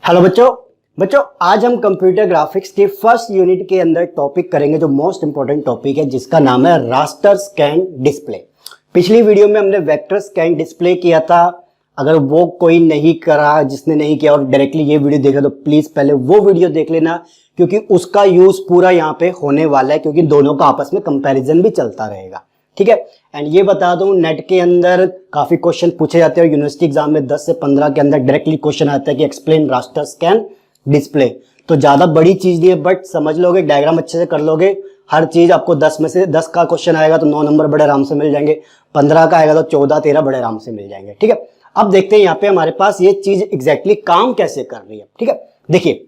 Hello बच्चों आज हम कंप्यूटर ग्राफिक्स के फर्स्ट यूनिट के अंदर टॉपिक करेंगे जो मोस्ट इंपॉर्टेंट टॉपिक है जिसका नाम है रास्टर स्कैन डिस्प्ले। पिछली वीडियो में हमने वेक्टर स्कैन डिस्प्ले किया था। अगर वो कोई नहीं करा, जिसने नहीं किया और डायरेक्टली ये वीडियो देखा तो प्लीज पहले वो वीडियो देख लेना, क्योंकि उसका यूज पूरा यहाँ पे होने वाला है, क्योंकि दोनों का आपस में कंपैरिजन भी चलता रहेगा। ठीक है। एंड ये बता दूं, नेट के अंदर काफी क्वेश्चन पूछे जाते हैं और यूनिवर्सिटी एग्जाम में 10 से 15 के अंदर डायरेक्टली क्वेश्चन आता है कि एक्सप्लेन रास्टर स्कैन डिस्प्ले। तो ज्यादा बड़ी चीज नहीं है, बट समझ लोगे, डायग्राम अच्छे से कर लोगे, हर चीज आपको 10 में से 10 का क्वेश्चन आएगा तो 9 नंबर बड़े आराम से मिल जाएंगे, 15 का आएगा तो 14-13 बड़े आराम से मिल जाएंगे। ठीक है। अब देखते हैं यहाँ पे हमारे पास ये चीज एग्जैक्टली काम कैसे कर रही है। ठीक है। देखिए,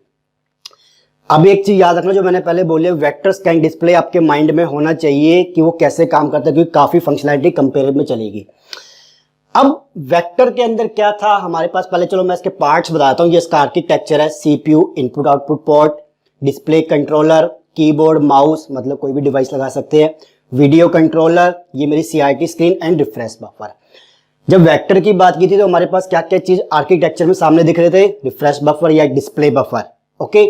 अब एक चीज याद रखना जो मैंने पहले बोली, वेक्टर स्कैन डिस्प्ले आपके माइंड में होना चाहिए कि वो कैसे काम करता है, क्योंकि काफी फंक्शनैलिटी कंपेयर में चलेगी। अब वेक्टर के अंदर क्या था हमारे पास, पहले चलो मैं इसके पार्ट्स बताता हूँ। ये इसका आर्किटेक्चर है, CPU, input output port, display controller, keyboard, mouse, मतलब कोई भी डिवाइस लगा सकते हैं, वीडियो कंट्रोलर, ये मेरी CRT screen and refresh buffer. जब वेक्टर की बात की थी तो हमारे पास क्या क्या चीज आर्किटेक्चर में सामने दिख रहे थे, रिफ्रेश बफर या display buffer. Okay,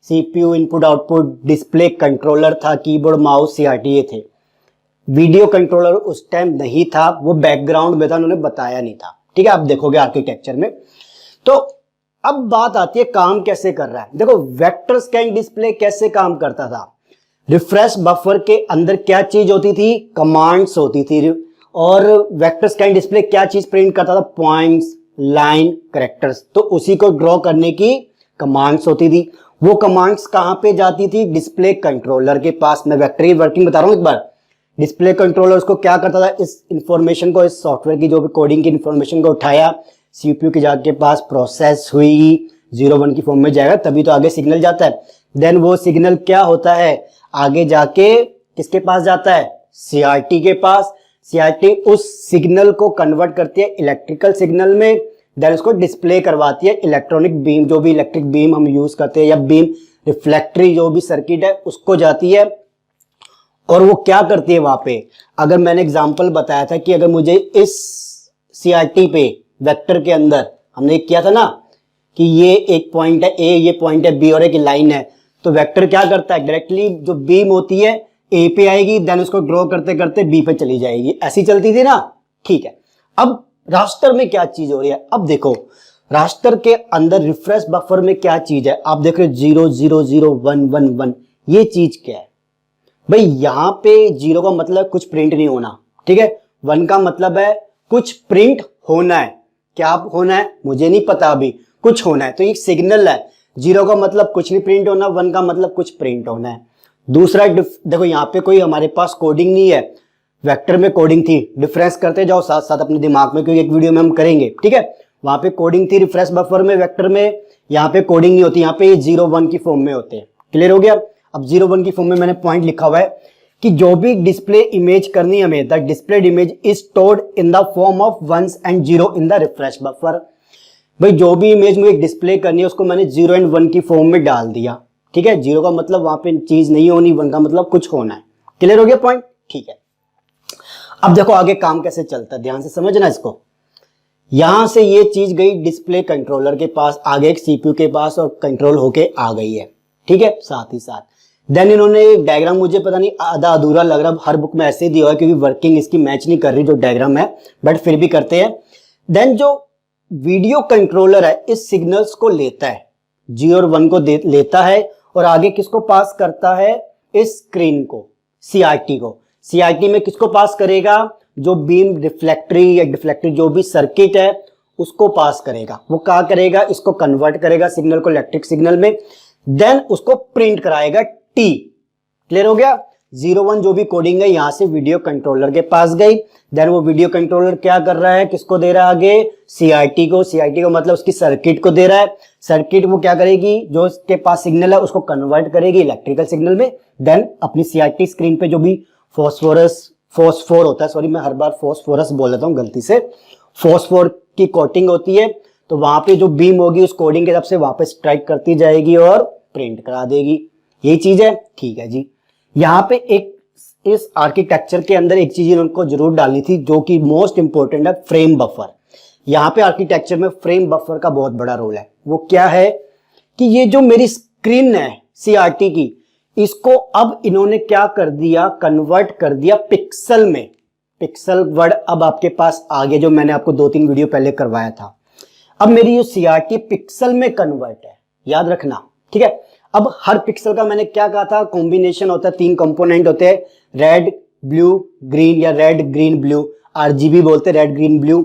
CPU, input output, display controller था, कीबोर्ड, माउस, सीआरटी ये थे। वीडियो कंट्रोलर उस टाइम नहीं था, वो बैकग्राउंड में था, उन्होंने बताया नहीं था। ठीक है, आप देखोगे आर्किटेक्चर में। तो अब बात आती है काम कैसे कर रहा है। देखो, वेक्टर स्कैन डिस्प्ले कैसे काम करता था। रिफ्रेश बफर के अंदर क्या चीज होती थी, कमांड्स होती थी, और वेक्टर स्कैन डिस्प्ले क्या चीज प्रिंट करता था, पॉइंट्स, लाइन, कैरेक्टर्स। तो उसी को ड्रॉ करने की कमांड्स होती थी। वो कमांड्स कहां पे जाती थी, डिस्प्ले कंट्रोलर के पास। मैं वेक्टर की वर्किंग बता रहा हूं एक बार। डिस्प्ले कंट्रोलर उसको क्या करता था, इस इंफॉर्मेशन को, इस सॉफ्टवेयर की जो भी कोडिंग की इंफॉर्मेशन को उठाया, सीपीयू के जाके पास प्रोसेस हुई, 0-1 की फॉर्म में जाएगा तभी तो आगे सिग्नल जाता है। देन वो सिग्नल क्या होता है, आगे जाके किसके पास जाता है, सीआरटी के पास। सीआरटी उस सिग्नल को कन्वर्ट करती है इलेक्ट्रिकल सिग्नल में, देन उसको डिस्प्ले करवाती है इलेक्ट्रॉनिक बीम, जो भी इलेक्ट्रिक बीम हम यूज करते हैं, या बीम रिफ्लेक्टरी जो भी सर्किट है उसको जाती है। और वो क्या करती है वहां पे, अगर मैंने एग्जांपल बताया था कि अगर मुझे इस सीआरटी पे वेक्टर के अंदर हमने किया था ना कि ये एक पॉइंट है ए, ये पॉइंट है बी और एक लाइन है, तो वेक्टर क्या करता है, डायरेक्टली जो बीम होती है ए पे आएगी, देन उसको ड्रॉ करते करते बी पे चली जाएगी। ऐसी चलती थी ना। ठीक है। अब रास्टर में क्या चीज हो रही है, अब देखो रास्टर के अंदर रिफ्रेश बफर में क्या चीज है, आप देख रहे हो 0 0 0 1 1 1, ये चीज क्या है भाई। यहां पे 0 का मतलब कुछ प्रिंट नहीं होना, ठीक है। 1 का मतलब है कुछ प्रिंट होना है। क्या होना है मुझे नहीं पता, अभी कुछ होना है, तो ये सिग्नल है। 0 का मतलब कुछ नहीं प्रिंट होना, 1 का मतलब कुछ प्रिंट होना है। दूसरा, देखो यहाँ पे कोई हमारे पास कोडिंग नहीं है, वेक्टर में कोडिंग थी। डिफरेंस करते जाओ साथ साथ अपने दिमाग में, क्योंकि एक वीडियो में हम करेंगे। ठीक है। वहां पे कोडिंग थी रिफ्रेश बफर में, वेक्टर में। यहाँ पे कोडिंग नहीं होती, यहाँ पे 0-1 की फॉर्म में होते हैं। क्लियर हो गया। अब 0-1 की फॉर्म में मैंने पॉइंट लिखा हुआ है कि जो भी डिस्प्ले इमेज करनी है हमें, the displayed image is stored in the form of 1 and 0 in the refresh buffer. भाई जो भी इमेज मुझे डिस्प्ले करनी है उसको मैंने 0 and 1 की फॉर्म में डाल दिया। ठीक है। 0 का मतलब वहां पे चीज नहीं होनी, 1 का मतलब कुछ होना है। क्लियर हो गया पॉइंट। ठीक है। अब देखो आगे काम कैसे चलता है, ध्यान से समझना इसको। यहां से ये चीज गई डिस्प्ले कंट्रोलर के पास, आगे एक सीपीयू के पास, और कंट्रोल होके आ गई है। ठीक है। साथ ही साथ देन इन्होंने डायग्राम, मुझे पता नहीं आधा अधूरा लग रहा, हर बुक में ऐसे ही दिया हुआ है क्योंकि वर्किंग इसकी मैच नहीं कर रही जो डायग्राम है, बट फिर भी करते हैं। देन जो वीडियो कंट्रोलर है इस सिग्नल्स को लेता है, 0 और 1 को लेता है, और आगे किसको पास करता है, इस स्क्रीन को, सीआरटी को। सीआरटी में किसको पास करेगा, जो बीम रिफ्लेक्टरी या डिफ्लेक्टरी जो भी सर्किट है उसको पास करेगा। वो क्या करेगा, इसको कन्वर्ट करेगा सिग्नल को इलेक्ट्रिक सिग्नल में, देन उसको प्रिंट कराएगा टी। क्लियर हो गया। 0-1 जो भी कोडिंग है यहां से वीडियो कंट्रोलर के पास गई, देन वो वीडियो कंट्रोलर क्या कर रहा है, किसको दे रहा है आगे, सीआरटी को। सीआरटी को मतलब उसकी सर्किट को दे रहा है। सर्किट वो क्या करेगी, जो उसके पास सिग्नल है उसको कन्वर्ट करेगी इलेक्ट्रिकल सिग्नल में, देन अपनी सीआरटी स्क्रीन पे जो भी फॉस्फोर होता है, सॉरी मैं हर बार फॉस्फोरस बोल देता हूं गलती से, फॉस्फोर की कोटिंग होती है, तो वहां पे जो बीम होगी उस कोडिंग के हिसाब से वहां पे स्ट्राइक करती जाएगी और प्रिंट करा देगी। यही चीज है। ठीक है जी। यहाँ पे एक इस आर्किटेक्चर के अंदर एक चीज इनको जरूर डालनी थी जो कि मोस्ट इंपॉर्टेंट है, फ्रेम बफर। यहाँ पे आर्किटेक्चर में फ्रेम बफर का बहुत बड़ा रोल है। वो क्या है, कि ये जो मेरी स्क्रीन है सीआरटी की, इसको अब इन्होंने क्या कर दिया, कन्वर्ट कर दिया पिक्सल में। पिक्सल वर्ड अब आपके पास आ गया, जो मैंने आपको 2-3 वीडियो पहले करवाया था। अब मेरी ये सीआरटी पिक्सल में कन्वर्ट है, याद रखना, ठीक है। अब हर पिक्सल का मैंने क्या कहा था, कॉम्बिनेशन होता है, 3 कंपोनेंट होते हैं, रेड ब्लू ग्रीन या रेड ग्रीन ब्लू, आरजीबी बोलते हैं, रेड ग्रीन ब्लू।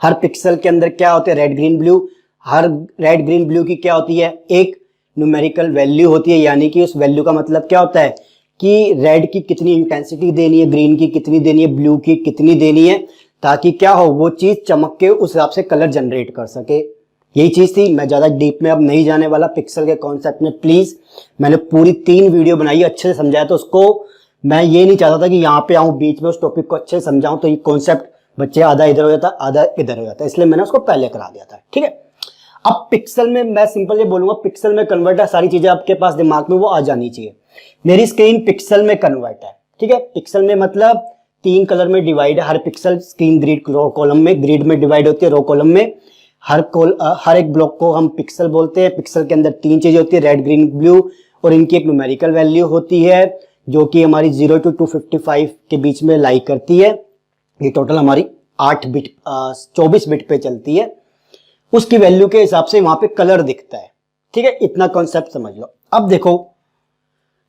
हर पिक्सल के अंदर क्या होते हैं, रेड ग्रीन ब्लू। हर रेड ग्रीन ब्लू की क्या होती है, एक न्यूमेरिकल वैल्यू होती है, यानी कि उस वैल्यू का मतलब क्या होता है कि रेड की कितनी इंटेंसिटी देनी है, ग्रीन की कितनी देनी है, ब्लू की कितनी देनी है, ताकि क्या हो, वो चीज चमक के उस हिसाब से कलर जनरेट कर सके। यही चीज थी। मैं ज्यादा डीप में अब नहीं जाने वाला पिक्सल के कॉन्सेप्ट में, प्लीज। मैंने पूरी 3 वीडियो बनाई, अच्छे से समझाया, तो उसको मैं ये नहीं चाहता था कि यहाँ पे आऊं बीच में उस टॉपिक को अच्छे से समझाऊं तो ये कॉन्सेप्ट बच्चे आधा इधर हो जाता, आधा इधर हो जाता, इसलिए मैंने उसको पहले करा दिया था, ठीक है। अब पिक्सल में मैं सिंपल ये बोलूंगा, पिक्सल में कन्वर्ट है, सारी चीजें आपके पास दिमाग में वो आ जानी चाहिए। मेरी स्क्रीन पिक्सल में कन्वर्ट है, ठीक है। पिक्सल में मतलब 3 कलर में डिवाइड है, हर pixel screen grid row column में, ग्रिड में डिवाइड होती है, रो कॉलम में। हर एक ब्लॉक को हम पिक्सल बोलते हैं। पिक्सल के अंदर 3 चीजें होती है, रेड ग्रीन ब्लू, और इनकी एक न्यूमेरिकल वैल्यू होती है जो कि हमारी 0 to 255 के बीच में लाई करती है। ये टोटल हमारी 8 बिट 24 बिट पे चलती है। उसकी वैल्यू के हिसाब से वहां पे कलर दिखता है, ठीक है। इतना कॉन्सेप्ट समझ लो। अब देखो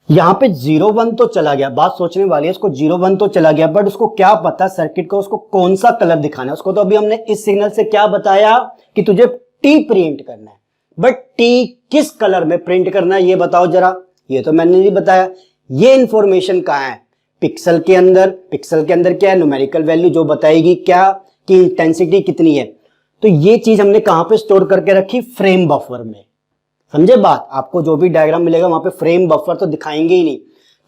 यहां पे 0-1 तो चला गया, बात सोचने वाली है, उसको 0-1 तो चला गया, बट उसको क्या पता सर्किट को उसको कौन सा कलर दिखाना है। उसको तो अभी हमने इस सिग्नल से क्या बताया कि तुझे टी प्रिंट करना है, बट टी किस कलर में प्रिंट करना है ये बताओ जरा। ये तो मैंने नहीं बताया। ये इंफॉर्मेशन कहां है, पिक्सल के अंदर। पिक्सल के अंदर क्या है, न्यूमेरिकल वैल्यू जो बताएगी क्या कि इंटेंसिटी कितनी है। तो ये चीज हमने कहां पे स्टोर करके रखी, फ्रेम बफर में। समझे बात। आपको जो भी डायग्राम मिलेगा वहां पे फ्रेम बफर तो दिखाएंगे ही नहीं।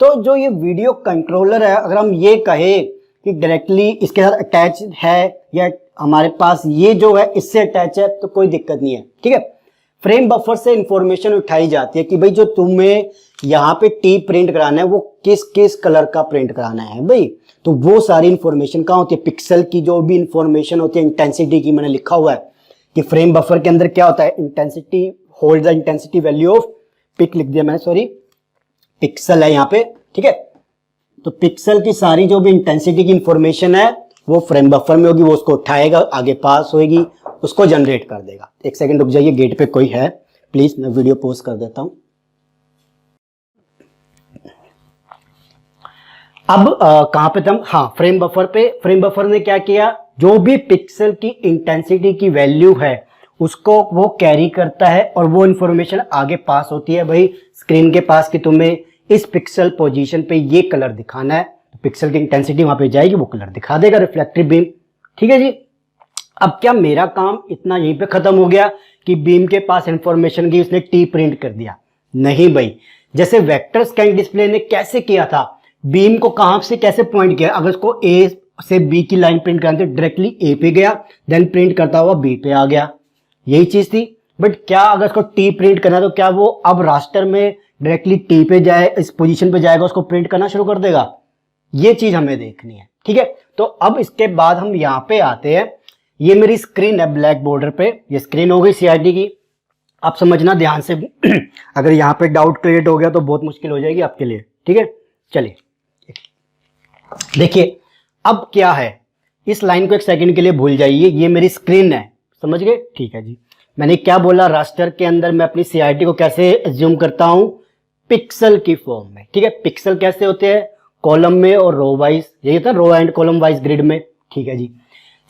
तो जो ये वीडियो कंट्रोलर है, अगर हम ये कहे कि डायरेक्टली इसके साथ अटैच है या हमारे पास ये जो है इससे अटैच है, तो कोई दिक्कत नहीं है, ठीक है। फ्रेम बफर से इंफॉर्मेशन उठाई जाती है कि भाई जो तुम्हें यहाँ पे टी प्रिंट कराना है वो किस किस कलर का प्रिंट कराना है भाई। तो वो सारी इंफॉर्मेशन कहाँ होती है, पिक्सल की जो भी इंफॉर्मेशन होती है इंटेंसिटी की, मैंने लिखा हुआ है कि फ्रेम बफर के अंदर क्या होता है, intensity hold the intensity value of peak, लिख दिया मैंने, सॉरी, पिक्सल है यहाँ पे, ठीक है। तो पिक्सल की सारी जो भी इंटेंसिटी की इंफॉर्मेशन है वो फ्रेम बफर में होगी, वो उसको उठाएगा, आगे पास होगी, उसको जनरेट कर देगा। एक सेकंड रुक जाइए, गेट पे कोई है, प्लीज मैं वीडियो पॉज कर देता हूं। अब कहां पे हम, हाँ, फ्रेम बफर पे। फ्रेम बफर ने क्या किया, जो भी पिक्सल की इंटेंसिटी की वैल्यू है उसको वो कैरी करता है और वो इंफॉर्मेशन आगे पास होती है भाई स्क्रीन के पास कि तुम्हें इस पिक्सल पोजीशन पे ये कलर दिखाना है। तो पिक्सल की इंटेंसिटी वहां पे जाएगी, वो कलर दिखा देगा, रिफ्लेक्टिव बीम, ठीक है जी। अब क्या मेरा काम इतना यहीं पे खत्म हो गया कि बीम के पास इंफॉर्मेशन की उसने टी प्रिंट कर दिया? नहीं भाई। जैसे वेक्टर स्कैन डिस्प्ले ने कैसे किया था, बीम को कहां से कैसे पॉइंट किया, अगर उसको ए से बी की लाइन प्रिंट करना तो डायरेक्टली ए पे गया, देन प्रिंट करता हुआ बी पे आ गया, यही चीज थी। बट क्या अगर उसको टी प्रिंट करना तो क्या वो अब रास्टर में डायरेक्टली टी पे जाए, इस पोजीशन पे जाएगा, उसको प्रिंट करना शुरू कर देगा? ये चीज हमें देखनी है, ठीक है। तो अब इसके बाद हम यहां पे आते हैं। ये मेरी स्क्रीन है ब्लैक बॉर्डर पे, ये स्क्रीन हो गई सीआरटी की। आप समझना ध्यान से अगर यहां पे डाउट क्रिएट हो गया तो बहुत मुश्किल हो जाएगी आपके लिए, ठीक है। चलिए देखिए अब क्या है, इस लाइन को एक सेकंड के लिए भूल जाइए, ये मेरी स्क्रीन है, समझ गए, ठीक है जी। मैंने क्या बोला, रास्टर के अंदर मैं अपनी सीआरटी को कैसे एज्यूम करता हूं, पिक्सल की फॉर्म में, ठीक है। पिक्सल कैसे होते हैं, कॉलम में और रो वाइज, यही होता है row and column wise grid में, ठीक है जी।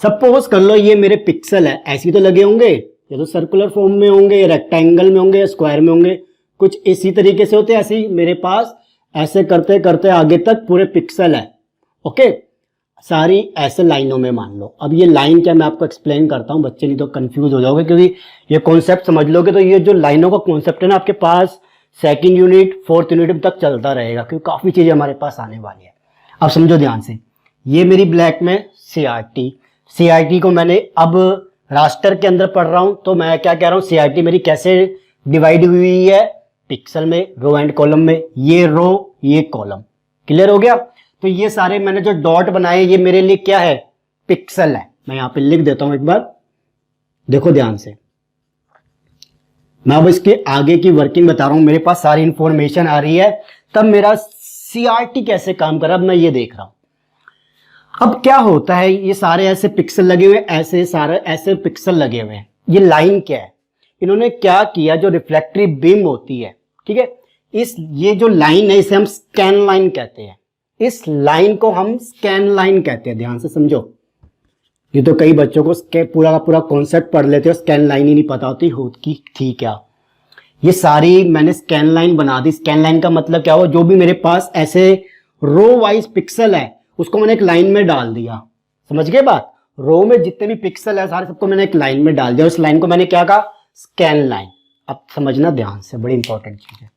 सपोज कर लो ये मेरे पिक्सल है, ऐसे तो लगे होंगे, या तो सर्कुलर फॉर्म में होंगे, रेक्टेंगल में होंगे, स्क्वायर में होंगे, कुछ इसी तरीके से होते हैं। ऐसे ही मेरे पास ऐसे करते करते आगे तक पूरे पिक्सल है, ओके, सारी ऐसे लाइनों में मान लो। अब ये लाइन क्या, मैं आपको एक्सप्लेन करता हूं, बच्चे नहीं तो कंफ्यूज हो जाओगे, क्योंकि ये कॉन्सेप्ट समझ लोगे तो ये जो लाइनों का कॉन्सेप्ट है ना आपके पास सेकंड यूनिट फोर्थ यूनिट तक चलता रहेगा, क्योंकि काफी चीजें हमारे पास आने वाली है। अब समझो ध्यान से, ये मेरी ब्लैक में सीआरटी को मैंने अब रास्टर के अंदर पढ़ रहा हूं, तो मैं क्या कह रहा हूं, सीआरटी मेरी कैसे डिवाइड हुई है, पिक्सल में, रो एंड कॉलम में, ये रो ये कॉलम, क्लियर हो गया। तो ये सारे मैंने जो डॉट बनाए ये मेरे लिए क्या है, पिक्सल है। मैं यहां पे लिख देता हूं एक बार, देखो ध्यान से, मैं अब इसके आगे की वर्किंग बता रहा हूं, मेरे पास सारी इंफॉर्मेशन आ रही है, तब मेरा सीआरटी कैसे काम कर रहा है अब मैं ये देख रहा हूं। अब क्या होता है, ये सारे ऐसे पिक्सल लगे हुए, ऐसे सारे ऐसे पिक्सल लगे हुए हैं, ये लाइन क्या है, इन्होंने क्या किया, जो रिफ्लेक्टरी बीम होती है, ठीक है, ये जो लाइन है इसे हम स्कैन लाइन कहते हैं, इस लाइन को हम स्कैन लाइन कहते हैं, ध्यान से समझो। ये तो कई बच्चों को पूरा का पूरा कॉन्सेप्ट पढ़ लेते हो, स्कैन लाइन ही नहीं पता होती थी क्या। ये सारी मैंने स्कैन लाइन बना दी। स्कैन लाइन का मतलब क्या हुआ, जो भी मेरे पास ऐसे रो वाइज पिक्सल है उसको मैंने एक लाइन में डाल दिया, समझ गए बात। रो में जितने भी पिक्सल है सारे सबको मैंने एक लाइन में डाल दिया, उस लाइन को मैंने क्या कहा, स्कैन लाइन। अब समझना ध्यान से, बड़ी इंपॉर्टेंट चीज है।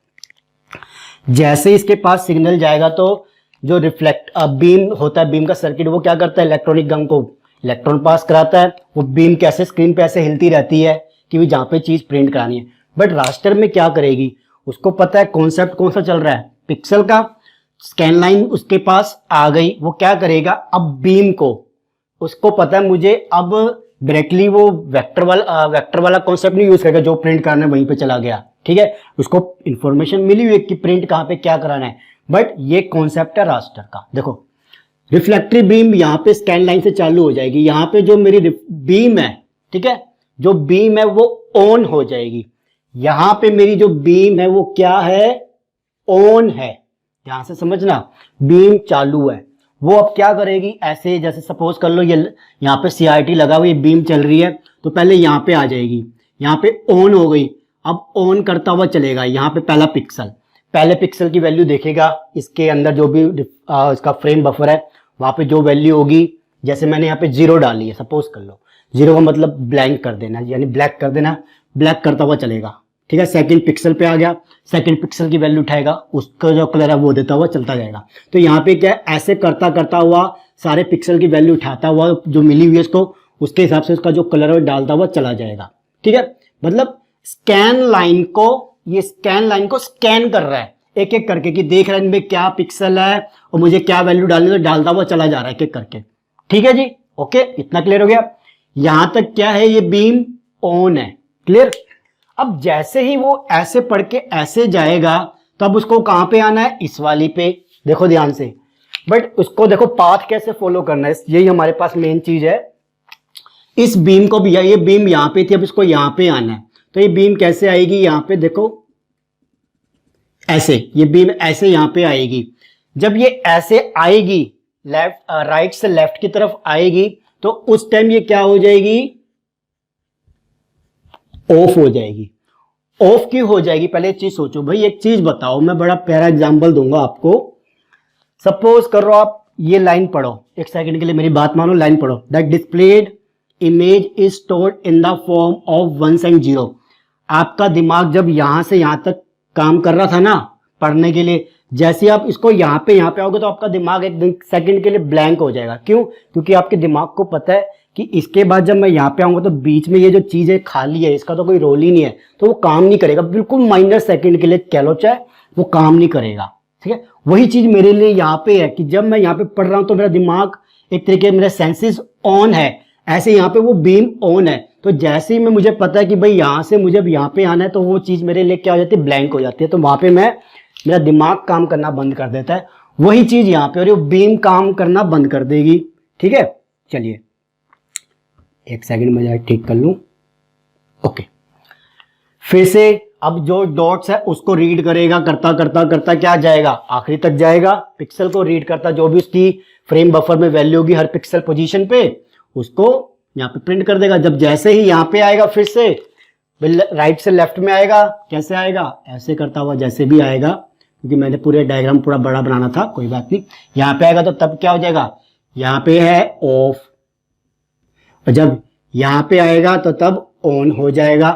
जैसे इसके पास सिग्नल जाएगा तो जो रिफ्लेक्ट बीम होता है, बीम का सर्किट वो क्या करता है, इलेक्ट्रॉनिक गन को इलेक्ट्रॉन पास कराता है, वो बीम कैसे स्क्रीन पे ऐसे हिलती रहती है कि भी जहां पे चीज प्रिंट करानी है। बट रास्टर में क्या करेगी, उसको पता है कॉन्सेप्ट कौन सा चल रहा है, पिक्सल का। स्कैन लाइन उसके पास आ गई, वो क्या करेगा, अब बीम को, उसको पता है मुझे अब डायरेक्टली वो वेक्टर वाला कॉन्सेप्ट नहीं यूज करेगा, जो प्रिंट करना है वहीं पे चला गया, ठीक है, उसको इंफॉर्मेशन मिली हुई है कि प्रिंट कहां पे क्या कराना है। बट ये कॉन्सेप्ट है रास्टर का। देखो रिफ्लेक्टरी बीम यहां पे स्कैन लाइन से चालू हो जाएगी, यहां पे जो मेरी बीम है, ठीक है, जो बीम है वो ऑन हो जाएगी। यहां पे मेरी जो बीम है वो क्या है, ऑन है, ध्यान से समझना, बीम चालू है। वो अब क्या करेगी, ऐसे जैसे सपोज कर लो ये यहाँ पे सीआरटी लगा हुआ, ये बीम चल रही है, तो पहले यहाँ पे आ जाएगी, यहाँ पे ऑन हो गई, अब ऑन करता हुआ चलेगा। यहाँ पे पहला पिक्सल, पहले पिक्सल की वैल्यू देखेगा, इसके अंदर जो भी इसका फ्रेम बफर है वहां पे जो वैल्यू होगी, जैसे मैंने यहाँ पे 0 डाली है, सपोज कर लो 0 का मतलब ब्लैंक कर देना, यानी ब्लैक कर देना, ब्लैक करता हुआ चलेगा, ठीक है। सेकंड पिक्सल पे आ गया, सेकंड पिक्सल की वैल्यू उठाएगा, उसका जो कलर है वो देता हुआ चलता जाएगा। तो यहाँ पे क्या है, ऐसे करता करता हुआ सारे पिक्सल की वैल्यू उठाता हुआ जो मिली हुई है उसको, उसके हिसाब से उसका जो कलर है डालता हुआ चला जाएगा, ठीक है। मतलब स्कैन लाइन को, ये स्कैन लाइन को स्कैन कर रहा है एक एक करके, कि देख रहा है इनमें क्या पिक्सल है और मुझे क्या वैल्यू डालनी है, तो डालता हुआ चला जा रहा है एक एक करके, ठीक है जी, ओके, इतना क्लियर हो गया। यहां तक क्या है, ये बीम ऑन है, क्लियर। अब जैसे ही वो ऐसे पढ़ के ऐसे जाएगा, तब उसको कहां पे आना है, इस वाली पे, देखो ध्यान से। बट उसको देखो पाथ कैसे फॉलो करना है, यही हमारे पास मेन चीज है। इस बीम को भी, ये बीम यहां पे थी, अब इसको यहां पे आना है, तो ये बीम कैसे आएगी, यहां पे देखो ऐसे, ये बीम ऐसे यहां पे आएगी। जब ये ऐसे आएगी, लेफ्ट राइट से लेफ्ट की तरफ आएगी, तो उस टाइम ये क्या हो जाएगी, ऑफ हो जाएगी। ऑफ क्यों हो जाएगी, पहले एक चीज सोचो भाई, एक चीज बताओ, मैं बड़ा प्यारा एग्जांपल दूंगा आपको। सपोज करो आप ये लाइन पढ़ो, एक सेकंड के लिए मेरी बात मानो, लाइन पढ़ो, that displayed image is stored in the form of 1 and 0। आपका दिमाग जब यहां से यहां तक काम कर रहा था ना पढ़ने के लिए, जैसे आप इसको यहाँ पे आओगे तो आपका दिमाग एक सेकंड के लिए ब्लैंक हो जाएगा। क्यों, क्योंकि आपके दिमाग को पता है कि इसके बाद जब मैं यहाँ पे आऊंगा तो बीच में ये जो चीज है खाली है, इसका तो कोई रोल ही नहीं है, तो वो काम नहीं करेगा, बिल्कुल माइनर सेकंड के लिए कह लो चाहे, वो काम नहीं करेगा, ठीक है। वही चीज मेरे लिए यहाँ पे है कि जब मैं यहाँ पे पढ़ रहा हूँ तो मेरा दिमाग एक तरीके मेरे सेंसेस ऑन है, ऐसे यहाँ पे वो बीम ऑन है, तो जैसे ही मैं, मुझे पता है कि भाई यहाँ से मुझे अब यहाँ पे आना है, तो वो चीज मेरे लिए क्या हो जाती है, ब्लैंक हो जाती है, तो वहां पे मेरा दिमाग काम करना बंद कर देता है। वही चीज यहाँ पे, और ये बीम काम करना बंद कर देगी, ठीक है। चलिए एक सेकंड में ठीक कर लूं, ओके। फिर से अब जो डॉट्स है उसको रीड करेगा, करता करता करता क्या जाएगा, आखिरी तक जाएगा, पिक्सल को रीड करता, जो भी उसकी फ्रेम बफर में वैल्यू होगी हर पिक्सल पोजीशन पे, उसको यहाँ पे प्रिंट कर देगा। जब जैसे ही यहाँ पे आएगा, फिर से राइट से लेफ्ट में आएगा, कैसे आएगा, ऐसे करता हुआ जैसे भी आएगा, क्योंकि मैंने पूरे डायग्राम पूरा बड़ा बनाना था, कोई बात नहीं। यहाँ पे आएगा तो तब क्या हो जाएगा, यहाँ पे है ऑफ, और जब यहाँ पे आएगा तो तब ऑन हो जाएगा,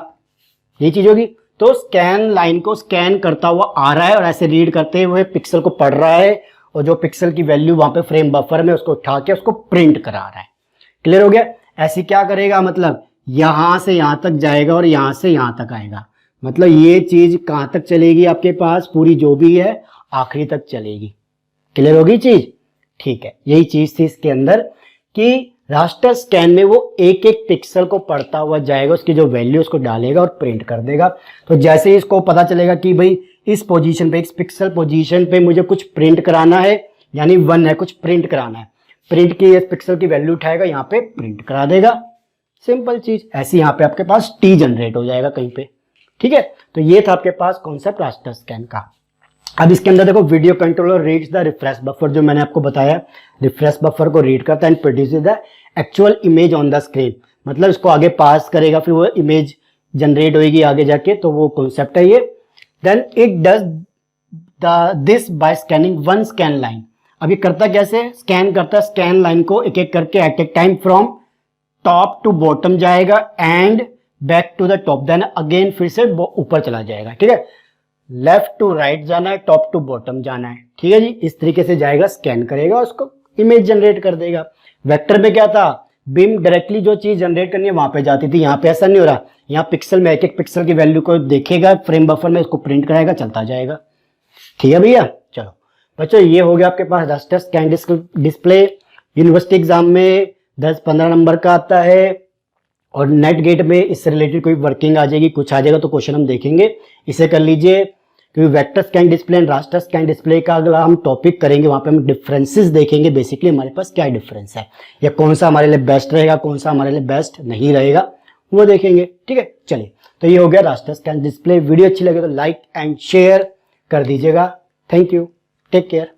ये चीज होगी। तो स्कैन लाइन को स्कैन करता हुआ आ रहा है और ऐसे रीड करते हुए पिक्सल को पढ़ रहा है, और जो पिक्सल की वैल्यू वहां पे फ्रेम बफर में उसको उठा के उसको प्रिंट करा रहा है। क्लियर हो गया। ऐसे क्या करेगा, मतलब यहां से यहां तक जाएगा और यहां से यहां तक आएगा, मतलब ये चीज कहां तक चलेगी आपके पास, पूरी जो भी है आखिरी तक चलेगी। क्लियर होगी चीज, ठीक है। यही चीज थी इसके अंदर कि रास्टर स्कैन में वो एक एक पिक्सल को पढ़ता हुआ जाएगा, उसकी जो वैल्यू उसको डालेगा और प्रिंट कर देगा। तो जैसे ही इसको पता चलेगा कि भाई इस पोजीशन पे, इस पिक्सल पोजीशन पे मुझे कुछ प्रिंट कराना है, यानी 1 है, कुछ प्रिंट कराना है, प्रिंट की इस पिक्सल की वैल्यू उठाएगा, यहाँ पे प्रिंट करा देगा। सिंपल चीज। ऐसे यहाँ पे आपके पास टी जनरेट हो जाएगा कहीं पे। ठीक है, तो ये था आपके पास कॉन्सेप्ट रास्टर स्कैन का। अब इसके अंदर देखो, video controller reads the refresh buffer, जो मैंने आपको बताया, रिफ्रेश बफर को रीड करता है and produces the actual image on the screen, मतलब इसको आगे पास करेगा, फिर वो इमेज जनरेट होगी आगे जाके, तो वो कॉन्सेप्ट है ये। Then it does this by scanning 1 scan line. अब ये करता कैसे, स्कैन करता है स्कैन लाइन को एक एक करके at a time, from top to bottom जाएगा and back to the top, then again फिर से ऊपर चला जाएगा। ठीक है, लेफ्ट टू राइट जाना है, टॉप टू बॉटम जाना है। ठीक है जी, इस तरीके से जाएगा, स्कैन करेगा, उसको इमेज जनरेट कर देगा। वेक्टर में क्या था, बीम डायरेक्टली जो चीज जनरेट करनी है वहां पे जाती थी, यहाँ पे ऐसा नहीं हो रहा। यहाँ पिक्सल में एक एक पिक्सल की वैल्यू को देखेगा, फ्रेम बफर में उसको प्रिंट कराएगा, चलता जाएगा। ठीक है भैया, चलो बच्चों, ये हो गया आपके पास raster scan display. University exam में 10-15 नंबर का आता है, और नेट गेट में इससे रिलेटेड कोई वर्किंग आ जाएगी, कुछ आ जाएगा तो क्वेश्चन हम देखेंगे, इसे कर लीजिए। क्योंकि vector scan display and raster scan display का अगला हम टॉपिक करेंगे, वहां पे हम डिफरेंसेस देखेंगे, बेसिकली हमारे पास क्या डिफरेंस है, या कौन सा हमारे लिए बेस्ट रहेगा, कौन सा हमारे लिए बेस्ट नहीं रहेगा, वो देखेंगे। ठीक है, चलिए, तो ये हो गया रास्टर स्कैन डिस्प्ले। वीडियो अच्छी लगे तो लाइक एंड शेयर कर दीजिएगा। Thank you, take care.